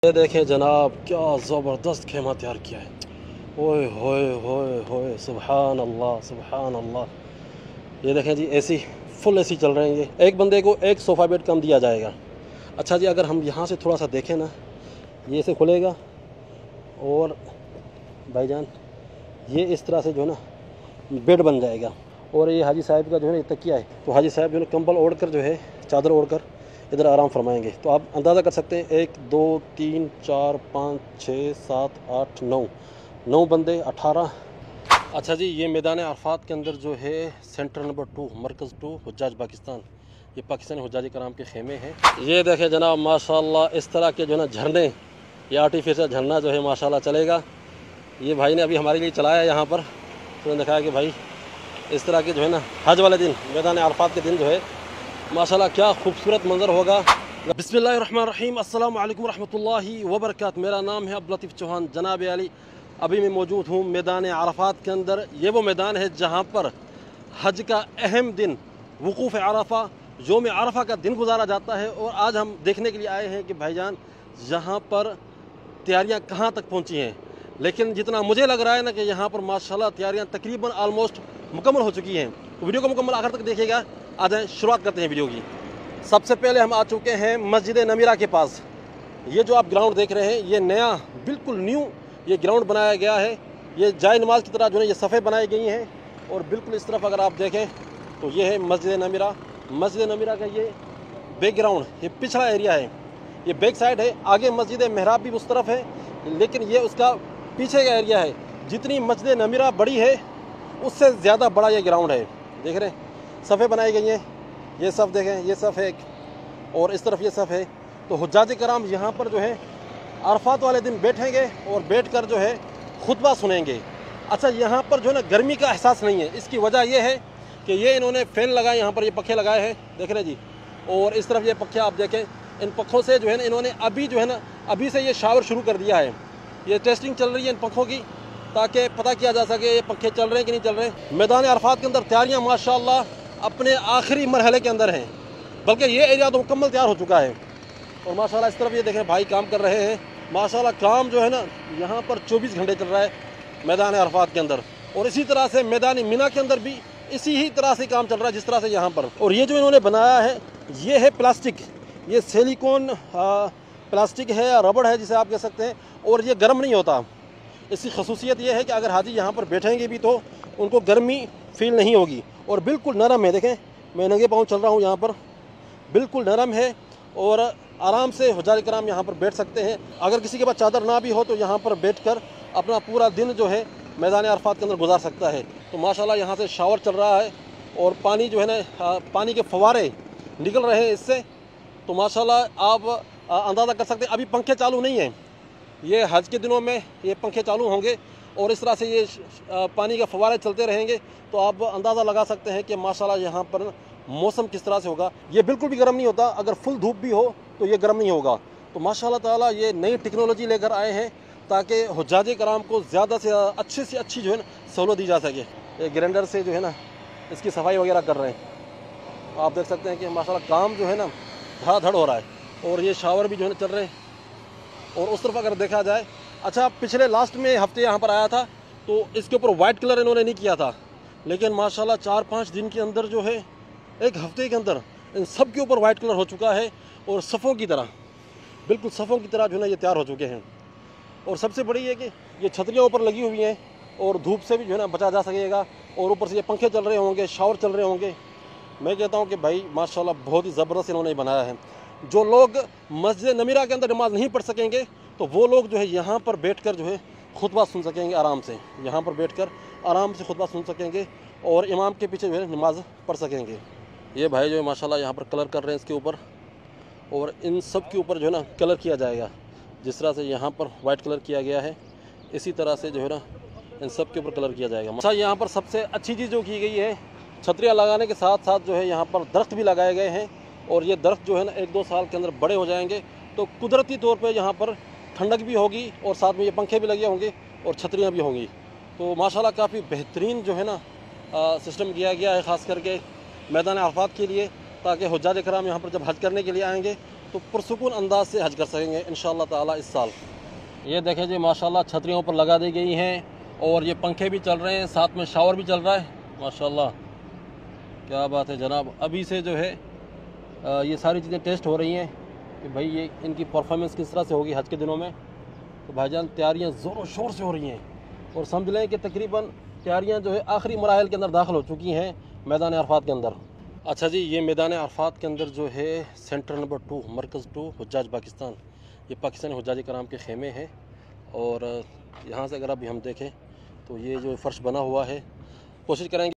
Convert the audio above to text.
ये देखें जनाब, क्या ज़बरदस्त खेमा तैयार किया है। ओए होए होए होए, सुभान अल्लाह सुभान अल्लाह। ये देखें जी, एसी फुल एसी चल रहे हैं। ये एक बंदे को एक सोफ़ा बेड कम दिया जाएगा। अच्छा जी, अगर हम यहाँ से थोड़ा सा देखें ना, ये इसे खुलेगा और भाईजान ये इस तरह से जो है ना बेड बन जाएगा। और ये हाजी साहब का जो है ना ये तकिया है, तो हाजी साहब जो है ना कंबल ओढ़ कर जो है, चादर ओढ़ कर इधर आराम फरमाएंगे। तो आप अंदाज़ा कर सकते हैं, 1 2 3 4 5 6 7 8 9 बंदे 18। अच्छा जी, ये मैदान अरफात के अंदर जो है सेंटर नंबर 2 मरकज़ 2 हुज्जाज पाकिस्तान, ये पाकिस्तानी हुज्जाज कराम के खेमे हैं। ये देखें जनाब, माशाल्लाह इस तरह के जो है ना झरने, ये आर्टिफिशियल झरना जो है माशाल्लाह चलेगा। ये भाई ने अभी हमारे लिए चलाया है यहाँ पर, तो उन्होंने दिखाया कि भाई इस तरह के जो है ना हज वाले दिन, मैदान अरफात के दिन जो है माशाल्लाह क्या खूबसूरत मंजर होगा। बिस्मिल्लाहिर्रहमानिर्रहीम, अस्सलामु अलैकुम रहमतुल्लाहि व बरकातहू। मेरा नाम है अब्दुल लतीफ़ चौहान जनाब अली। अभी मैं मौजूद हूँ मैदान अरफात के अंदर। ये वो मैदान है जहाँ पर हज का अहम दिन वकूफ़ अरफा, योम अरफा का दिन गुजारा जाता है। और आज हम देखने के लिए आए हैं कि भाईजान यहाँ पर तैयारियाँ कहाँ तक पहुँची हैं। लेकिन जितना मुझे लग रहा है ना कि यहाँ पर माशाल्लाह तैयारियाँ तकरीबन आलमोस्ट मुकम्मल हो चुकी हैं। तो वीडियो को मुकम्मल आखिर तक देखिएगा। आ जाएँ, शुरुआत करते हैं वीडियो की। सबसे पहले हम आ चुके हैं मस्जिद नमीरा के पास। ये जो आप ग्राउंड देख रहे हैं, ये नया बिल्कुल न्यू ये ग्राउंड बनाया गया है। ये जाय नमाज की तरह जो है ये सफ़े बनाई गई हैं। और बिल्कुल इस तरफ अगर आप देखें तो ये है मस्जिद नमीरा। मस्जिद नमीरा का ये बैकग्राउंड, ये पिछड़ा एरिया है, ये बैक साइड है। आगे मस्जिद महराब भी उस तरफ है, लेकिन ये उसका पीछे का एरिया है। जितनी मस्जिद नमीरा बड़ी है उससे ज़्यादा बड़ा ये ग्राउंड है। देख रहे हैं, सफ़े बनाई गई हैं। ये सफ़ देखें, ये सफ़ है और इस तरफ ये सफ़ है। तो हुज्जाज कराम यहाँ पर जो है अरफात वाले दिन बैठेंगे और बैठ कर जो है खुतबा सुनेंगे। अच्छा, यहाँ पर जो है ना गर्मी का एहसास नहीं है। इसकी वजह यह है कि ये इन्होंने फ़ैन लगाए, यहाँ पर ये पखे लगाए हैं, देख रहे जी। और इस तरफ ये पखे आप देखें, इन पखों से जो है ना इन्होंने अभी जो है ना अभी से ये शावर शुरू कर दिया है। ये टेस्टिंग चल रही है इन पंखों की, ताकि पता किया जा सके ये पंखे चल रहे हैं कि नहीं चल रहे हैं। मैदान अरफात के अंदर तैयारियाँ माशाल्लाह अपने आखिरी मरहले के अंदर हैं, बल्कि ये एरिया तो मुकम्मल तैयार हो चुका है। और माशाल्लाह इस तरफ ये देखें भाई काम कर रहे हैं। माशाल्लाह काम जो है ना यहाँ पर 24 घंटे चल रहा है मैदान अरफात के अंदर। और इसी तरह से मैदान मिना के अंदर भी इसी ही तरह से काम चल रहा है जिस तरह से यहाँ पर। और ये जो इन्होंने बनाया है ये है प्लास्टिक, ये सिलिकॉन प्लास्टिक है या रबड़ है जिसे आप कह सकते हैं। और ये गर्म नहीं होता। इसकी खसूसियत ये है कि अगर हाजी यहाँ पर बैठेंगे भी तो उनको गर्मी फील नहीं होगी। और बिल्कुल नरम है, देखें मैं नंगे पाँव चल रहा हूँ यहाँ पर, बिल्कुल नरम है। और आराम से हुज्जाज कराम यहाँ पर बैठ सकते हैं। अगर किसी के पास चादर ना भी हो तो यहाँ पर बैठकर अपना पूरा दिन जो है मैदान अरफात के अंदर गुजार सकता है। तो माशाल्लाह यहाँ से शावर चल रहा है और पानी जो है ना पानी के फव्वारे निकल रहे हैं इससे। तो माशाल्लाह आप अंदाज़ा कर सकते हैं। अभी पंखे चालू नहीं हैं, ये हज के दिनों में ये पंखे चालू होंगे और इस तरह से ये पानी के फव्वारे चलते रहेंगे। तो आप अंदाज़ा लगा सकते हैं कि माशाल्लाह यहाँ पर मौसम किस तरह से होगा। ये बिल्कुल भी गर्म नहीं होता, अगर फुल धूप भी हो तो ये गर्म नहीं होगा। तो माशाल्लाह ताला ये नई टेक्नोलॉजी लेकर आए हैं ताकि हुज्जाज कराम को ज़्यादा से अच्छी जो है ना सहूलत दी जा सके। ये ग्राइंडर से जो है ना इसकी सफाई वगैरह कर रहे हैं। आप देख सकते हैं कि माशाल्लाह काम जो है ना धड़ाधड़ हो रहा है। और ये शावर भी जो है ना चल रहे हैं। और उस तरफ अगर देखा जाए, अच्छा पिछले लास्ट में हफ्ते यहाँ पर आया था तो इसके ऊपर वाइट कलर इन्होंने नहीं किया था, लेकिन माशाल्लाह 4-5 दिन के अंदर जो है, एक हफ्ते के अंदर इन सब के ऊपर वाइट कलर हो चुका है। और सफ़ों की तरह, बिल्कुल सफ़ों की तरह जो है ना ये तैयार हो चुके हैं। और सबसे बड़ी है कि ये छतरियाँ ऊपर लगी हुई हैं और धूप से भी जो है ना बचा जा सकेगा। और ऊपर से ये पंखे चल रहे होंगे, शावर चल रहे होंगे। मैं कहता हूँ कि भाई माशाल्लाह बहुत ही ज़बरदस्त इन्होंने बनाया है। जो लोग मस्जिद नमीरा के अंदर नमाज नहीं पढ़ सकेंगे तो वो लोग जो है यहाँ पर बैठकर जो है खुतबा सुन सकेंगे आराम से। यहाँ पर बैठकर आराम से खुतबा सुन सकेंगे और इमाम के पीछे जो है नमाज पढ़ सकेंगे। ये भाई जो है माशाल्लाह यहाँ पर कलर कर रहे हैं इसके ऊपर। और इन सब के ऊपर जो है ना कलर किया जाएगा। जिस तरह से यहाँ पर वाइट कलर किया गया है, इसी तरह से जो है ना इन सब के ऊपर कलर किया जाएगा। अच्छा, यहाँ पर सबसे अच्छी चीज़ जो की गई है, छतरियाँ लगाने के साथ साथ जो है यहाँ पर दरख्त भी लगाए गए हैं। और ये दरख्त जो है ना 1-2 साल के अंदर बड़े हो जाएंगे तो कुदरती तौर पे यहाँ पर ठंडक भी होगी और साथ में ये पंखे भी लगे होंगे और छतरियाँ भी होंगी। तो माशाल्लाह काफ़ी बेहतरीन जो है ना सिस्टम किया गया है, ख़ास करके मैदान अरफात के लिए, ताकि हुज्जाज कराम यहाँ पर जब हज करने के लिए आएंगे तो पुरसुकून अंदाज से हज कर सकेंगे इंशाअल्लाह ताला इस साल। ये देखें जी माशाल्लाह छतरियों पर लगा दी गई हैं और ये पंखे भी चल रहे हैं, साथ में शावर भी चल रहा है। माशाल्लाह क्या बात है जनाब। अभी से जो है ये सारी चीज़ें टेस्ट हो रही हैं कि भाई ये इनकी परफॉर्मेंस किस तरह से होगी हज के दिनों में। तो भाईजान तैयारियां ज़ोरों शोर से हो रही हैं और समझ लें कि तकरीबन तैयारियां जो है आखिरी मराहल के अंदर दाखिल हो चुकी हैं मैदान अरफात के अंदर। अच्छा जी, ये मैदान अरफात के अंदर जो है सेंटर नंबर 2 मरकज़ 2 हुज्जाज पाकिस्तान, ये पाकिस्तानी हुज्जाज कराम के खेमे हैं। और यहाँ से अगर अभी हम देखें तो ये जो फ़र्श बना हुआ है, कोशिश करेंगे